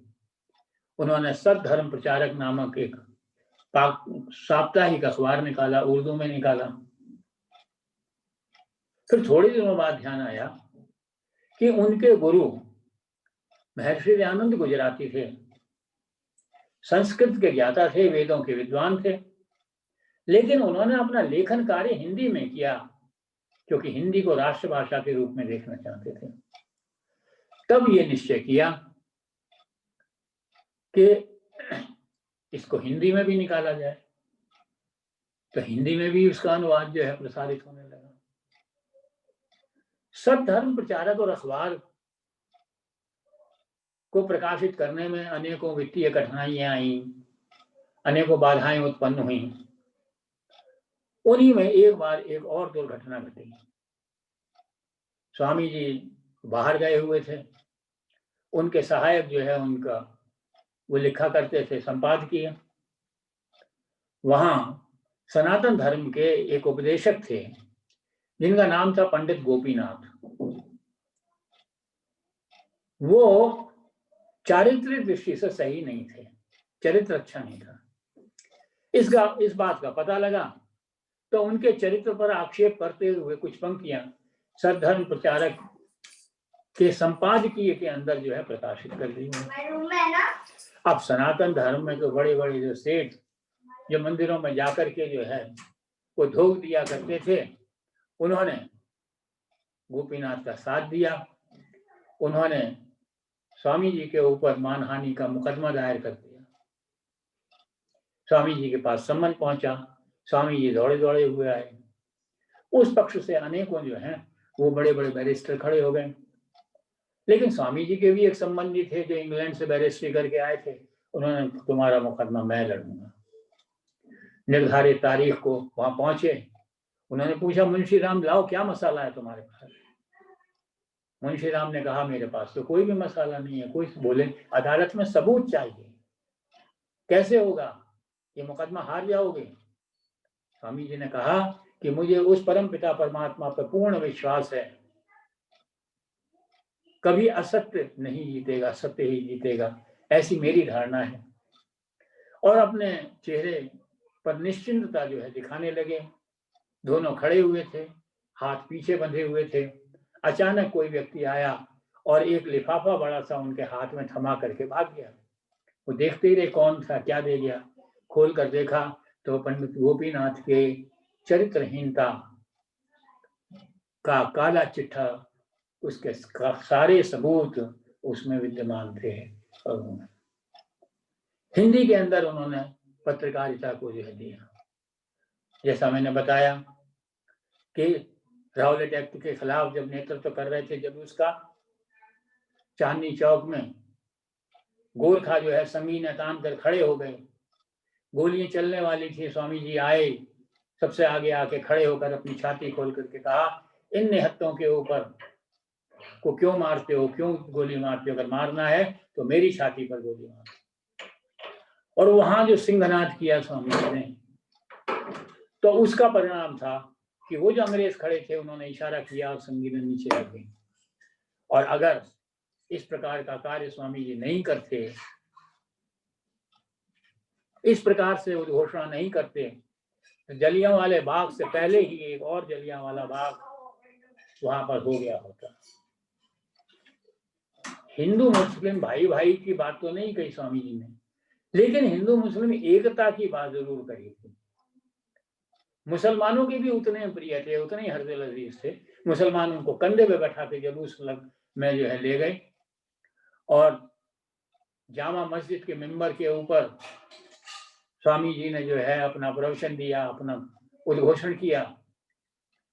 उन्होंने सद्धर्म प्रचारक नामक एक साप्ताहिक अखबार निकाला, उर्दू में निकाला। फिर थोड़े दिनों बाद ध्यान आया कि उनके गुरु महर्षि दयानंद गुजराती थे, संस्कृत के ज्ञाता थे, वेदों के विद्वान थे, लेकिन उन्होंने अपना लेखन कार्य हिंदी में किया क्योंकि हिंदी को राष्ट्रभाषा के रूप में देखना चाहते थे। तब ये निश्चय किया कि इसको हिंदी में भी निकाला जाए, तो हिंदी में भी उसका अनुवाद जो है प्रसारित होने लगा। सद्धर्म प्रचारक और अखबार को प्रकाशित करने में अनेकों वित्तीय कठिनाइयां आई, अनेकों बाधाएं उत्पन्न हुई। उन्हीं में एक बार एक और दुर्घटना घटी। स्वामी जी बाहर गए हुए थे, उनके सहायक जो है उनका वो लिखा करते थे, संपादकीय। वहां सनातन धर्म के एक उपदेशक थे जिनका नाम था पंडित गोपीनाथ। वो चारित्रिक दृष्टि से सही नहीं थे, चरित्र अच्छा नहीं था। इस बात का पता लगा तो उनके चरित्र पर आक्षेप करते हुए कुछ पंक्तियां सद्धर्म प्रचारक के संपादकीय के अंदर जो है प्रकाशित कर दी। अब सनातन धर्म में तो बड़े बड़े जो सेठ जो मंदिरों में जाकर के जो है वो धोख दिया करते थे, उन्होंने गोपीनाथ का साथ दिया। उन्होंने स्वामी जी के ऊपर मानहानि का मुकदमा दायर कर दिया। स्वामी जी के पास सम्मन पहुंचा, स्वामी जी दौड़े दौड़े हुए आए। उस पक्ष से अनेकों जो हैं वो बड़े बड़े बैरिस्टर खड़े हो गए, लेकिन स्वामी जी के भी एक संबंधी थे जो इंग्लैंड से बैरिस्ट्री करके आए थे। उन्होंने, तुम्हारा मुकदमा मैं लड़ूंगा। निर्धारित तारीख को वहां पहुंचे, उन्होंने पूछा, मुंशी राम लाओ, क्या मसाला है तुम्हारे पास? मुंशी राम ने कहा, मेरे पास तो कोई भी मसाला नहीं है। कोई बोले, अदालत में सबूत चाहिए, कैसे होगा, ये मुकदमा हार जाओगे। स्वामी जी ने कहा कि मुझे उस परम पिता परमात्मा पर पूर्ण विश्वास है, कभी असत्य नहीं जीतेगा, सत्य ही जीतेगा, ऐसी मेरी धारणा है। और अपने चेहरे पर निश्चिंतता जो है दिखाने लगे। दोनों खड़े हुए थे, हाथ पीछे बंधे हुए थे। अचानक कोई व्यक्ति आया और एक लिफाफा बड़ा सा उनके हाथ में थमा करके भाग गया। वो देखते ही रहे कौन था, क्या दे गया। खोल कर देखा तो पंडित गोपीनाथ के चरित्रहीनता का काला चिट्ठा, उसके सारे सबूत उसमें विद्यमान थे। और हिंदी के अंदर उन्होंने पत्रकारिता को जो है दिया। जैसा मैंने बताया कि राउलेट एक्ट के खिलाफ जब नेतृत्व कर रहे थे, जब उसका चांदनी चौक में गोरखा जो है संगीन तान कर खड़े हो गए। गोलियां चलने वाली थी, स्वामी जी आए, सबसे आगे आके खड़े होकर अपनी छाती खोल करके कहा, इन निहत्तों के ऊपर को क्यों मारते हो, क्यों गोली मारते हो? अगर मारना है तो मेरी छाती पर गोली मारो। और वहां जो सिंहनाद किया स्वामी जी ने, तो उसका परिणाम था कि वो जो अंग्रेज खड़े थे उन्होंने इशारा किया और संगीन नीचे रख गई। और अगर इस प्रकार का कार्य स्वामी जी नहीं करते, इस प्रकार से घोषणा नहीं करते, तो जलियांवाले बाग से पहले ही एक और जलियांवाला बाग वहां पर हो गया होता। हिंदू मुस्लिम भाई भाई की बात तो नहीं कही स्वामी जी ने, लेकिन हिंदू मुस्लिम एकता की बात जरूर कही थी। मुसलमानों के भी उतने प्रिय थे, उतने हर्दिल अजीज थे। मुसलमान उनको कंधे पे बैठा के जुलूस में जो है ले गए और जामा मस्जिद के मिंबर के ऊपर स्वामी जी ने जो है अपना प्रवचन दिया, अपना उद्घोषण किया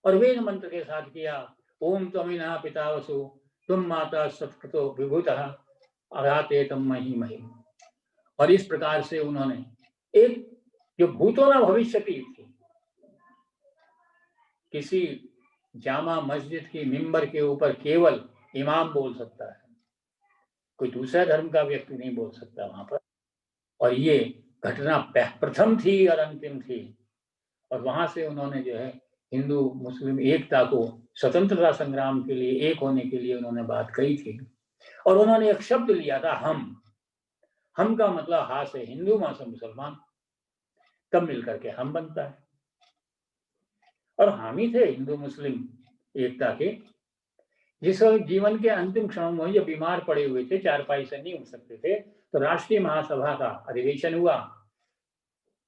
और वेद मंत्र के साथ किया, ओम त्वमिना पिता वसु तुम माता सत्कृतो विभूतः अघाते तम मही मही। और इस प्रकार से उन्होंने एक जो भूतो न भविष्यति थी, किसी जामा मस्जिद की मिंबर के ऊपर केवल इमाम बोल सकता है, कोई दूसरा धर्म का व्यक्ति नहीं बोल सकता वहां पर। और ये घटना प्रथम थी और अंतिम थी। और वहां से उन्होंने जो है हिंदू मुस्लिम एकता को, स्वतंत्रता संग्राम के लिए एक होने के लिए उन्होंने बात कही थी। और उन्होंने एक शब्द लिया था, हम का मतलब हा से हिंदू, मां से मुसलमान, तब मिलकर के हम बनता है। और हम ही थे हिंदू मुस्लिम एकता के। जिस वक्त जीवन के अंतिम क्षण में जब बीमार पड़े हुए थे, चारपाई से नहीं उठ सकते थे, तो राष्ट्रीय महासभा का अधिवेशन हुआ।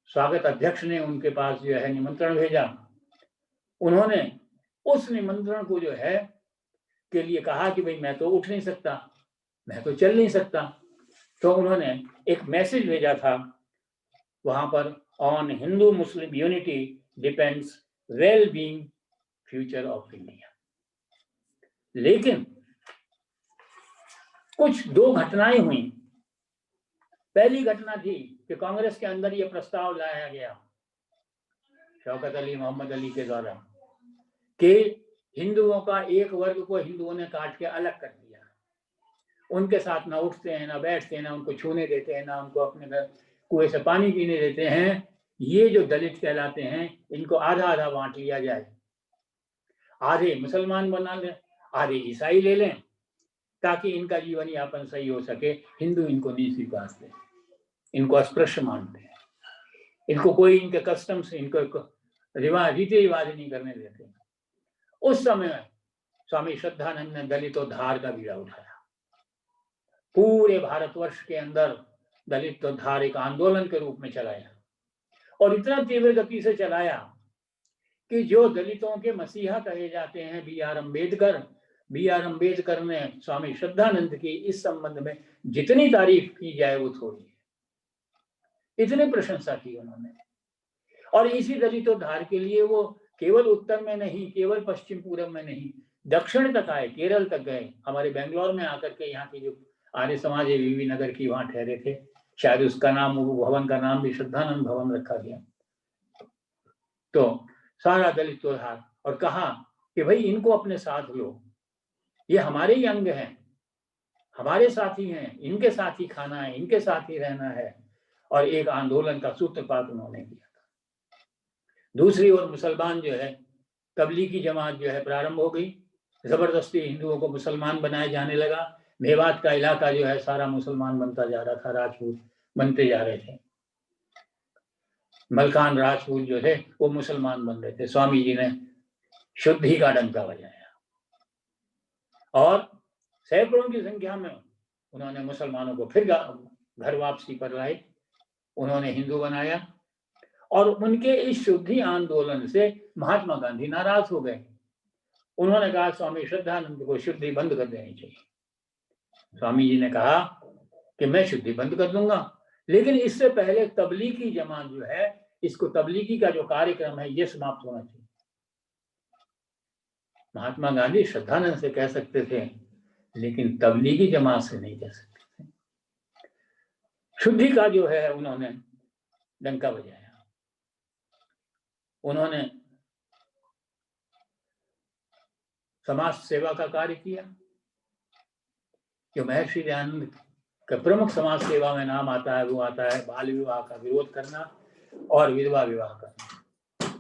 स्वागत अध्यक्ष ने उनके पास जो है निमंत्रण भेजा। उन्होंने उस निमंत्रण को जो है के लिए कहा कि भाई मैं तो उठ नहीं सकता, मैं तो चल नहीं सकता। तो उन्होंने एक मैसेज भेजा था वहां पर, on Hindu Muslim unity depends well being future of India. लेकिन कुछ दो घटनाएं हुई। पहली घटना थी कि कांग्रेस के अंदर यह प्रस्ताव लाया गया शौकत अली मोहम्मद अली के द्वारा कि हिंदुओं का एक वर्ग को हिंदुओं ने काट के अलग कर दिया, उनके साथ ना उठते हैं, ना बैठते हैं, ना उनको छूने देते हैं, ना उनको अपने घर कुएं से पानी पीने देते हैं। ये जो दलित कहलाते हैं, इनको आधा आधा बांट लिया जाए, आधे मुसलमान बना लें, आधे ईसाई ले लें, ताकि इनका जीवन यापन सही हो सके। हिंदू इनको नहीं स्वीकारते, इनको अस्पृश्य मानते हैं, इनको कोई इनके कस्टम्स, इनको रिवाज, रीति रिवाज नहीं करने देते। उस समय स्वामी श्रद्धानंद ने दलितोद्धार का बीड़ा उठाया। पूरे भारतवर्ष के अंदर दलितोद्धार एक आंदोलन के रूप में चलाया और इतना तीव्र गति से चलाया कि जो दलितों के मसीहा कहे जाते हैं बी आर अम्बेडकर ने स्वामी श्रद्धानंद की इस संबंध में जितनी तारीफ की जाए वो थोड़ी है। इतनी प्रशंसा की उन्होंने। और इसी दलितोद्धार के लिए वो केवल उत्तर में नहीं, केवल पश्चिम पूर्व में नहीं, दक्षिण तक आए, केरल तक गए। हमारे बेंगलोर में आकर के यहाँ की जो आर्य समाज है वीवी नगर की, वहां ठहरे थे। शायद उसका नाम, भवन का नाम भी श्रद्धानंद भवन रखा गया। तो सारा दलितोद्धार, और कहा कि भाई इनको अपने साथ लो, ये हमारे ही अंग हैं, हमारे साथी हैं, इनके साथ ही खाना है, इनके साथ ही रहना है। और एक आंदोलन का सूत्रपात उन्होंने किया था। दूसरी ओर मुसलमान जो है, तबलीगी जमात जो है प्रारंभ हो गई, जबरदस्ती हिंदुओं को मुसलमान बनाया जाने लगा। मेवात का इलाका जो है सारा मुसलमान बनता जा रहा था, राजपूत बनते जा रहे थे। मलकान राजपूत जो थे वो मुसलमान बन रहे थे। स्वामी जी ने शुद्धि का डंका बजाया और सैकड़ों की संख्या में उन्होंने मुसलमानों को फिर घर वापसी पर लाए, उन्होंने हिंदू बनाया। और उनके इस शुद्धि आंदोलन से महात्मा गांधी नाराज हो गए। उन्होंने कहा स्वामी श्रद्धानंद को शुद्धि बंद कर देनी चाहिए। स्वामी जी ने कहा कि मैं शुद्धि बंद कर दूंगा, लेकिन इससे पहले तबलीगी जमात जो है, इसको तबलीगी का जो कार्यक्रम है ये समाप्त होना चाहिए। महात्मा गांधी श्रद्धानंद से कह सकते थे, लेकिन तबलीगी जमात से नहीं कह सकते थे। शुद्धि का जो है उन्होंने डंका बजाया। उन्होंने समाज सेवा का कार्य किया। जो महर्षि दयानंद का प्रमुख समाज सेवा में नाम आता है वो आता है बाल विवाह का विरोध करना और विधवा विवाह करना।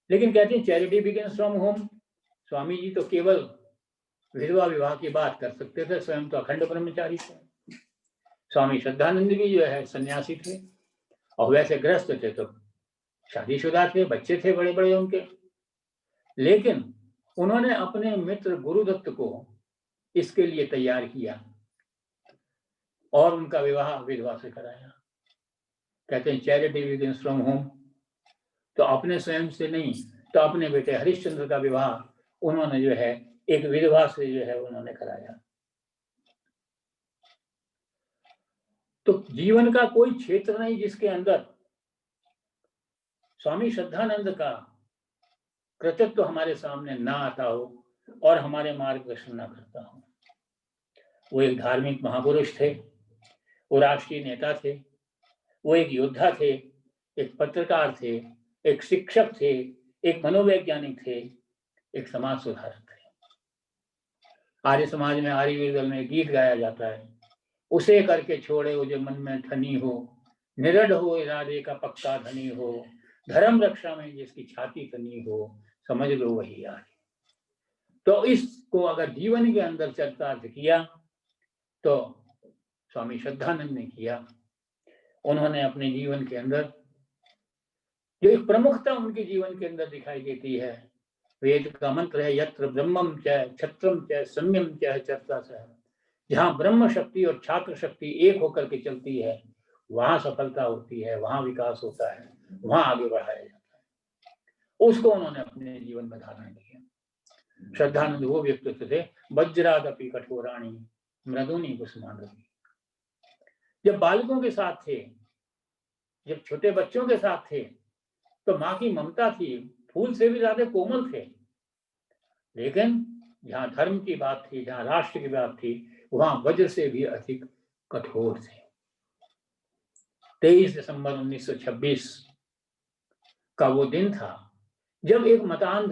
लेकिन कहते हैं charity begins from home. Swami ji तो केवल विधवा विवाह की बात कर सकते थे, स्वयं तो अखंड ब्रह्मचारी थे। स्वामी श्रद्धानंद भी जो है सन्यासी थे और वैसे ग्रस्त थे, तो शादीशुदा थे, बच्चे थे बड़े बड़े उनके। लेकिन उन्होंने अपने मित्र गुरुदत्त को इसके लिए तैयार किया और उनका विवाह विधवा से कराया। कहते हैं चैरिटी बिगिंस फ्रॉम होम, तो अपने स्वयं से नहीं, तो अपने बेटे हरिश्चंद्र का विवाह उन्होंने जो है एक विधवा से जो है उन्होंने कराया। तो जीवन का कोई क्षेत्र नहीं जिसके अंदर स्वामी श्रद्धानंद का कृतित्व तो हमारे सामने ना आता हो और हमारे मार्गदर्शन ना करता हो। वो एक धार्मिक महापुरुष थे, वो राष्ट्रीय नेता थे, वो एक योद्धा थे, एक पत्रकार थे, एक शिक्षक थे, एक मनोवैज्ञानिक थे, एक समाज सुधारक थे। आर्य समाज में आर्य दल में गीत गाया जाता है, उसे करके छोड़े वो जो मन में ठनी हो, निरढ़ हो इरादे का पक्का धनी हो, धर्म रक्षा में जिसकी छाती तनी हो, समझ लो वही आर्य। तो इसको अगर जीवन के अंदर चरितार्थ किया तो स्वामी श्रद्धानंद ने किया। उन्होंने अपने जीवन के अंदर जो एक प्रमुखता उनके जीवन के अंदर दिखाई देती है, वेद का मंत्र है यत्र ब्रह्मम च क्षत्रम च सम्यम च चर्चा च। जहाँ ब्रह्म शक्ति और छात्र शक्ति एक होकर के चलती है, वहां सफलता होती है, वहां विकास होता है, वहां आगे बढ़ाया जाता है। उसको उन्होंने अपने जीवन में धारण किया। श्रद्धानंद वो व्यक्तित्व थे वज्रादपि कठोराणी मृदुनी कुसुमांगनी। जब बालकों के साथ थे, जब छोटे बच्चों के साथ थे, तो माँ की ममता थी, फूल से भी ज्यादा कोमल थे। लेकिन जहाँ धर्म की बात थी, जहाँ राष्ट्र की बात थी, वहां वज्र से भी अधिक कठोर थे। 23 दिसंबर 1926 का वो दिन था जब एक मतांध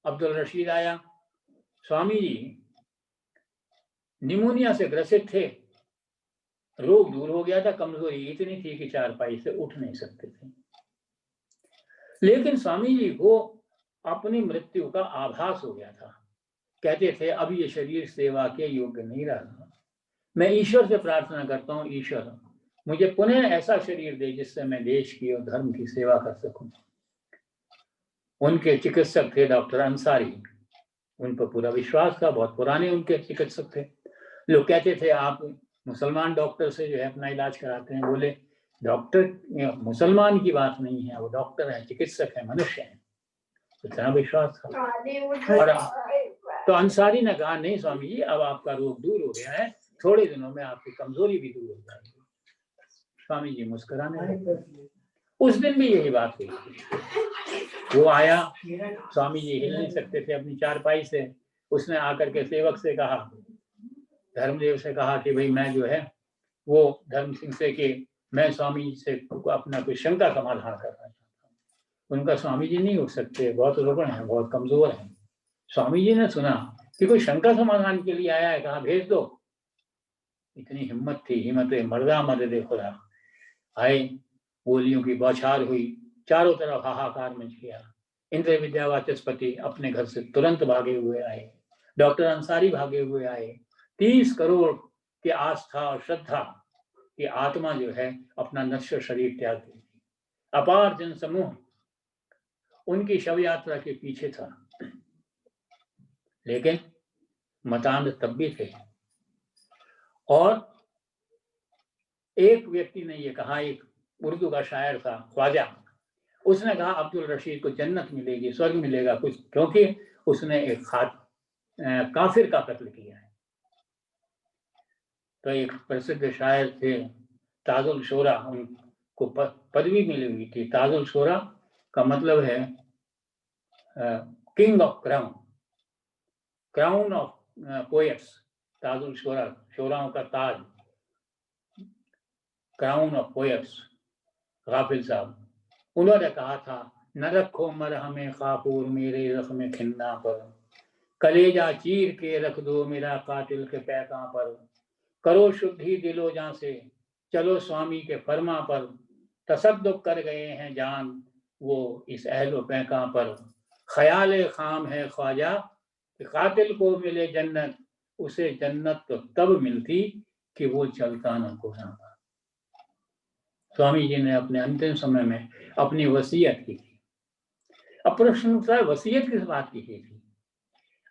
अब्दुल रशीद आया। स्वामी जी निमोनिया से ग्रसित थे, रोग दूर हो गया था, कमजोरी इतनी थी कि चारपाई से उठ नहीं सकते थे। लेकिन स्वामी जी को अपनी मृत्यु का आभास हो गया था। कहते थे अब ये शरीर सेवा के योग्य नहीं रहा, मैं ईश्वर से प्रार्थना करता हूँ, ईश्वर मुझे पुनः ऐसा शरीर दे जिससे मैं देश की और धर्म की सेवा कर सकूं। उनके चिकित्सक थे डॉक्टर अंसारी, उन पर पूरा विश्वास था, बहुत पुराने उनके चिकित्सक थे। लोग कहते थे आप मुसलमान डॉक्टर से जो है अपना इलाज कराते हैं। बोले डॉक्टर मुसलमान की बात नहीं है, वो डॉक्टर है, चिकित्सक है, मनुष्य है। इतना विश्वास था। और तो अंसारी ने कहा नहीं स्वामी जी, अब आपका रोग दूर हो गया है, थोड़े दिनों में आपकी कमजोरी भी दूर हो जाएगी। स्वामी जी मुस्कुराने लगे। उस दिन भी यही बात हुई। वो आया, स्वामी जी हिल नहीं सकते थे अपनी चारपाई से। उसने आकर के सेवक से कहा, धर्मदेव से कहा कि भाई मैं जो है वो धर्म सिंह से कि मैं स्वामी जी से अपना कोई शंका समाधान करना चाहता हूँ। उनका स्वामी जी नहीं उठ सकते, बहुत रुग्ण है, बहुत कमजोर है। स्वामी जी ने सुना कि कोई शंका समाधान के लिए आया है, कहा भेज दो। इतनी हिम्मत थी, हिम्मत मर्दा मदद खुदा। आए, गोलियों की बौछार हुई, चारों तरफ हाहाकार मच गया। इंद्र विद्या वाचस्पति अपने घर से तुरंत भागे हुए आए, डॉक्टर अंसारी भागे हुए आए। 30 करोड़ की आस्था और श्रद्धा की आत्मा जो है अपना नश्वर शरीर त्याग दी। अपार जन समूह उनकी शव यात्रा के पीछे था। लेकिन मतांध तब भी थे। और एक व्यक्ति ने ये कहा, एक उर्दू का शायर था ख्वाजा, उसने कहा अब्दुल रशीद को जन्नत मिलेगी, स्वर्ग मिलेगा कुछ, क्योंकि उसने एक काफिर का कत्ल किया है। तो एक प्रसिद्ध शायर थे ताजुल शोरा, उनको पदवी मिली हुई थी। ताजुल शोरा का मतलब है king of crown, crown of poets. ताजुल शोरा, शोराओं का ताज, क्राउन ऑफ पोएट्स गाफिल साहब, उन्होंने कहा था, न रखो मरहमे काफूर मेरे जख्म खिन्ना पर, कलेजा चीर के रख दो मेरा कातिल के पैका पर, करो शुद्धि दिलो जान से चलो स्वामी के फरमा पर, तसद्दुक कर गए हैं जान वो इस अहलो पैका पर, ख्याल खाम है ख्वाजा कि कातिल को मिले जन्नत, उसे जन्नत तो तब मिलती कि वो चलता न कोना। स्वामी जी ने अपने अंतिम समय में अपनी वसीयत की थी। अब प्रश्न उठता है, वसीयत किस बात की थी?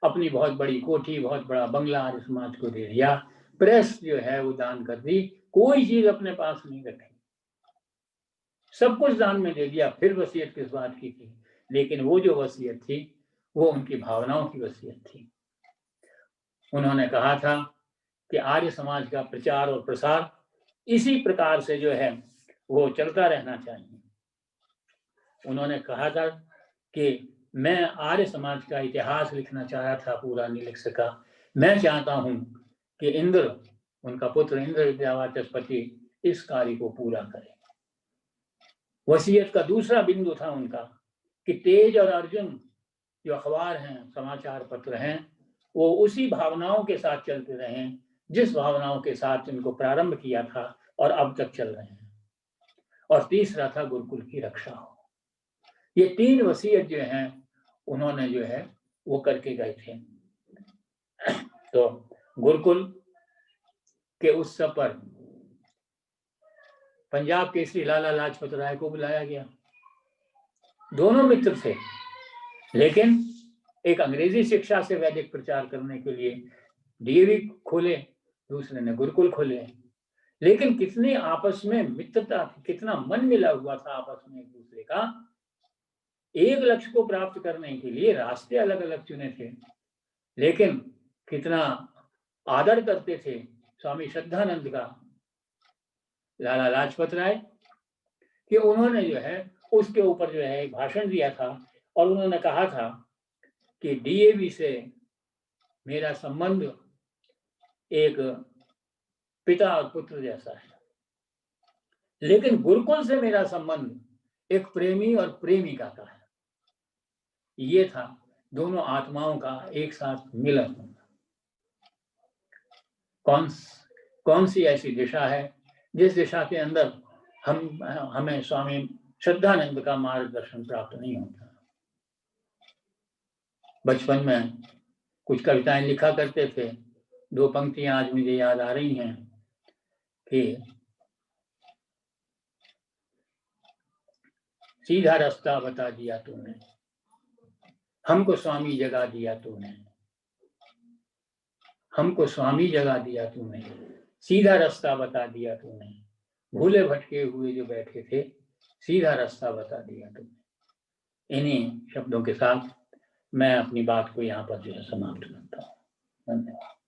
अपनी बहुत बड़ी कोठी, बहुत बड़ा बंगला आर्य समाज को दे दिया, प्रेस जो है वो दान कर दी, कोई चीज अपने पास नहीं रखी, सब कुछ दान में दे दिया, फिर वसीयत किस बात की थी? लेकिन वो जो वसीयत थी वो उनकी भावनाओं की वसीयत थी। उन्होंने कहा था कि आर्य समाज का प्रचार और प्रसार इसी प्रकार से जो है वो चलता रहना चाहिए। उन्होंने कहा था कि मैं आर्य समाज का इतिहास लिखना चाहा था, पूरा नहीं लिख सका। मैं चाहता हूं कि इंद्र, उनका पुत्र इंद्र विद्यावाचस्पति इस कार्य को पूरा करे। वसीयत का दूसरा बिंदु था उनका कि तेज और अर्जुन जो अखबार हैं, समाचार पत्र हैं, वो उसी भावनाओं के साथ चलते रहें जिस भावनाओं के साथ इनको प्रारंभ किया था और अब तक चल रहे हैं। और तीसरा था गुरुकुल की रक्षा हो। ये तीन वसीयत जो हैं उन्होंने जो है वो करके गए थे। तो गुरुकुल के उत्सव पर पंजाब केसरी लाला लाजपत राय को बुलाया गया। दोनों मित्र थे, लेकिन एक अंग्रेजी शिक्षा से वैदिक प्रचार करने के लिए डीएवी खोले, दूसरे ने गुरुकुल खोले। लेकिन कितनी आपस में मित्रता, कितना मन मिला हुआ था आपस में एक दूसरे का। एक लक्ष्य को प्राप्त करने के लिए रास्ते अलग अलग चुने थे, लेकिन कितना आदर करते थे स्वामी श्रद्धानंद का लाला लाजपत राय, कि उन्होंने जो है उसके ऊपर जो है एक भाषण दिया था और उन्होंने कहा था कि डीएवी से मेरा संबंध एक पिता और पुत्र जैसा है, लेकिन गुरुकुल से मेरा संबंध एक प्रेमी और प्रेमिका का है। ये था दोनों आत्माओं का एक साथ मिलन होना। कौन सी ऐसी दिशा है जिस दिशा के अंदर हमें स्वामी श्रद्धानंद का मार्गदर्शन प्राप्त नहीं होता। बचपन में कुछ कविताएं लिखा करते थे, दो पंक्तियां आज मुझे याद आ रही हैं कि सीधा रास्ता बता दिया तूने, हमको स्वामी जगा दिया तूने, हमको स्वामी जगा दिया तूने, सीधा रास्ता बता दिया तूने, भूले भटके हुए जो बैठे थे, सीधा रास्ता बता दिया तूने। इन्हीं शब्दों के साथ मैं अपनी बात को यहाँ पर जो है समाप्त करता हूँ। धन्यवाद।